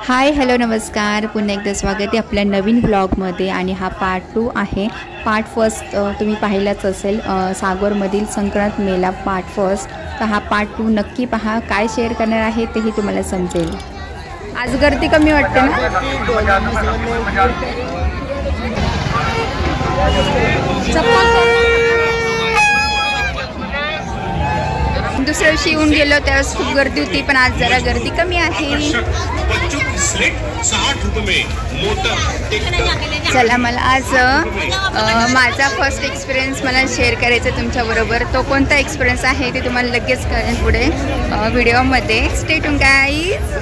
Hi hello नमस्कार, पुन्हा एकदा स्वागत आहे आपल्या नवीन ब्लॉगमध्ये. आणि हा पार्ट 2 आहे. पार्ट फर्स्ट तुम्ही पाहिलाच असेल, सागरमधील संक्रांत मेला पार्ट फर्स्ट. तर हा पार्ट 2 नक्की पहा. काय शेअर करणार आहे तेही तुम्हाला समजेल. आज गर्दी कमी वाटते ना. दुसऱ्या दिवशी येऊन गेलो त्यावेळेस खूप गर्दी होती, पण आज जरा गर्दी कमी आहे. चला, मला आज माझा फर्स्ट एक्सपिरियन्स मला शेअर करायचा आहे तुमच्याबरोबर. तो कोणता एक्सपिरियन्स आहे ते तुम्हाला लगेच कळेल पुढे व्हिडिओमध्ये. Stay tune guys.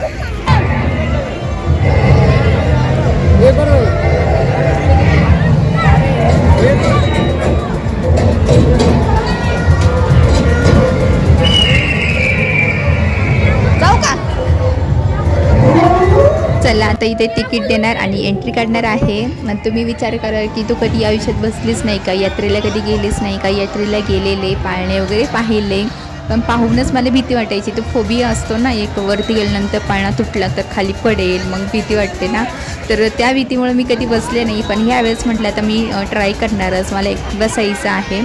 चला, आता इथे तिकीट देणार आणि एंट्री काढणार आहे. तुम्ही विचार करा की तू कधी आयुष्यात बसलीच नाही का, यात्रेला कधी गेलीच नाही का. यात्रेला गेलेले, पाळणे वगैरे पाहिले, पण पाहूनच मला भीती वाटायची. तो फोबिया असतो ना, एक वरती गेल्यानंतर पाळणा तुटला तर खाली पडेल, मग भीती वाटते ना. तर त्या भीतीमुळे मी कधी बसले नाही. पण ह्यावेळेस म्हटलं आता मी ट्राय करणारच, मला एक बसायचं आहे.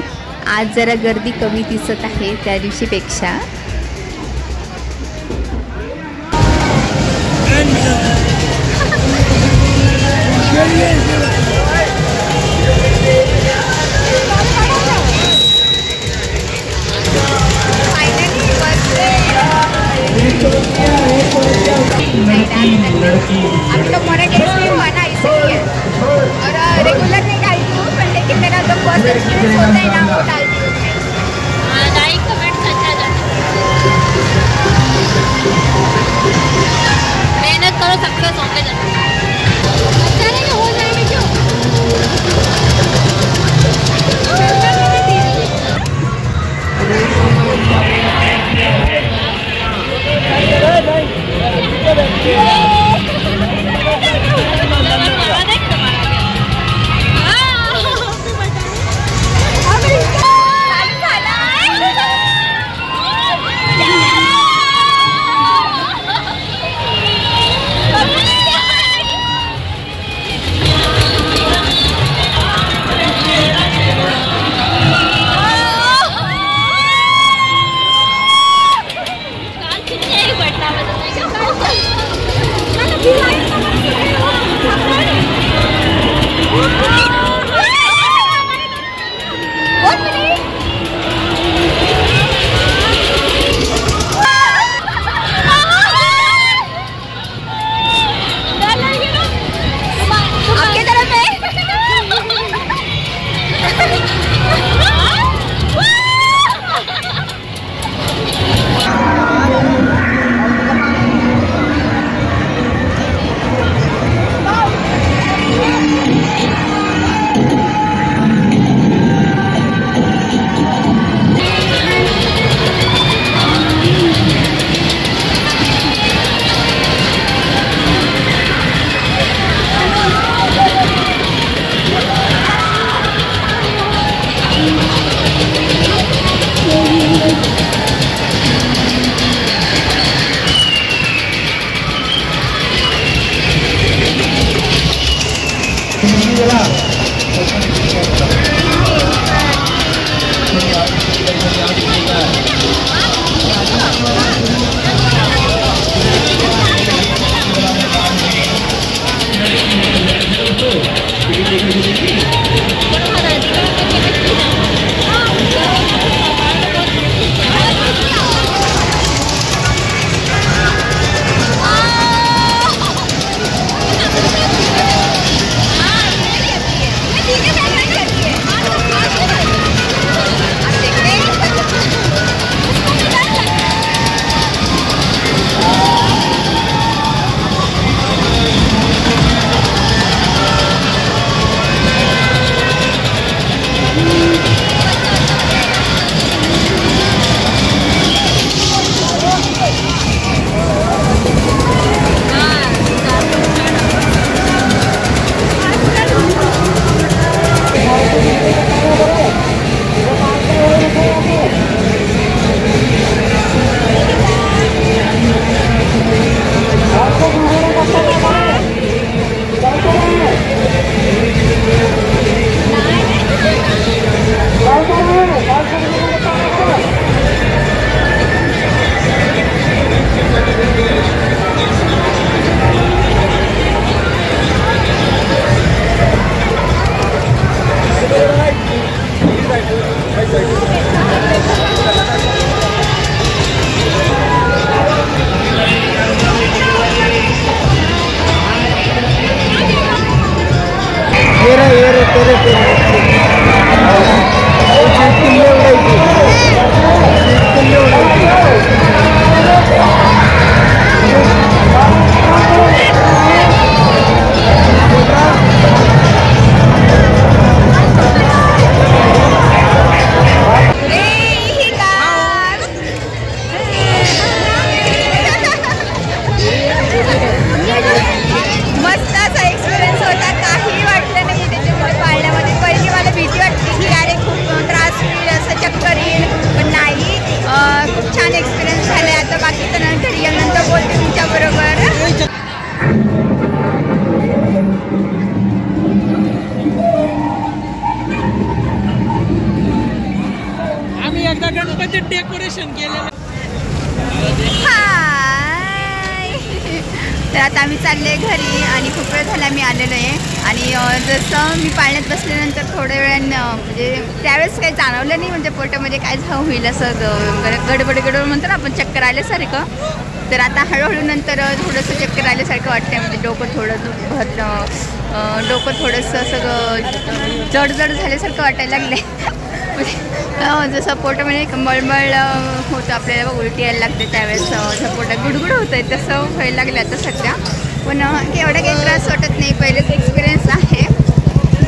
आज जरा गर्दी कमी दिसत आहे त्या दिवशीपेक्षा. हम लोग मराठी स्ट्रीम बना इसलिए, और रेगुलर नहीं डालती हूँ, पर लेकिन मेरा जो फर्स्ट एक्सपीरियंस होता है ना वो डालती हूँ. लाइक कमेंट अच्छा जाता है. मेहनत करो, सक्सेस होते जाते हैं. अच्छा नहीं हो जाएंगे क्यों. तर आता आम्ही चालले घरी आणि खूप वेळ झाला मी आलेलो आहे. आणि जसं मी पाळण्यात बसल्यानंतर थोड्या वेळानं म्हणजे त्यावेळेस काही जाणवलं नाही, म्हणजे पोटामध्ये काय होईल असं गडबड म्हणतो ना आपण, चक्कर आल्यासारखं. तर आता हळूहळू नंतर थोडंसं चक्कर आल्यासारखं वाटतं, म्हणजे डोकं थोडं डोकं थोडंसं सगळं जड झाल्यासारखं वाटायला लागले. जसं पोटामध्ये मळमळ होतं आपल्याला, उलटी यायला लागते त्यावेळेस, जसं पोटात गुडगुड होतं आहे तसं व्हायला लागलं आता सध्या. पण एवढा काही त्रास वाटत नाही, पहिलेच एक्सपिरियन्स आहे.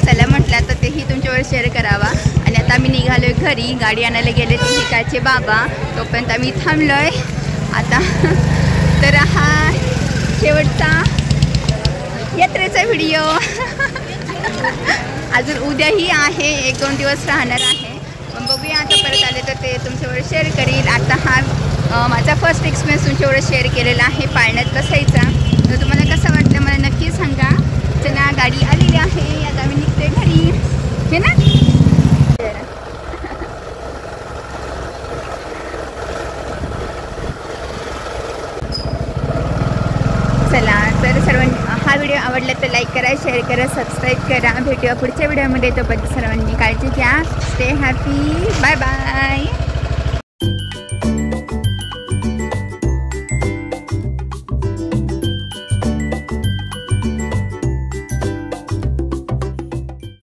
चला म्हटलं आता तेही तुमच्यावर शेअर करावा. आणि आता आम्ही निघालो आहे घरी, गाडी आणायला गेले ते हिकाचे बाबा, तोपर्यंत आम्ही थांबलो आहे आता. तर हा शेवटचा यात्रेचा व्हिडिओ. अजून उद्याही आहे, 1-2 दिवस राहणार आहे, पण बघूया आता परत आले तर ते तुमच्यावर शेअर करील. आता हा माझा फर्स्ट एक्सपिरियन्स तुमच्यावर शेअर केलेला आहे पाळण्यात बसायचा. तर तुम्हाला कसं वाटलं मला नक्की सांगा. चला गाडी आलेली आहे, आता आम्ही निघते घरी, हे ना. चला तर सर्वांनी हा व्हिडिओ आवडला तर लाईक करा, शेअर करा, सबस्क्राईब करा. भेटूया पुढच्या व्हिडिओमध्ये. तोपर्यंत सर्वांनी काळजी घ्या. Stay happy. Bye bye.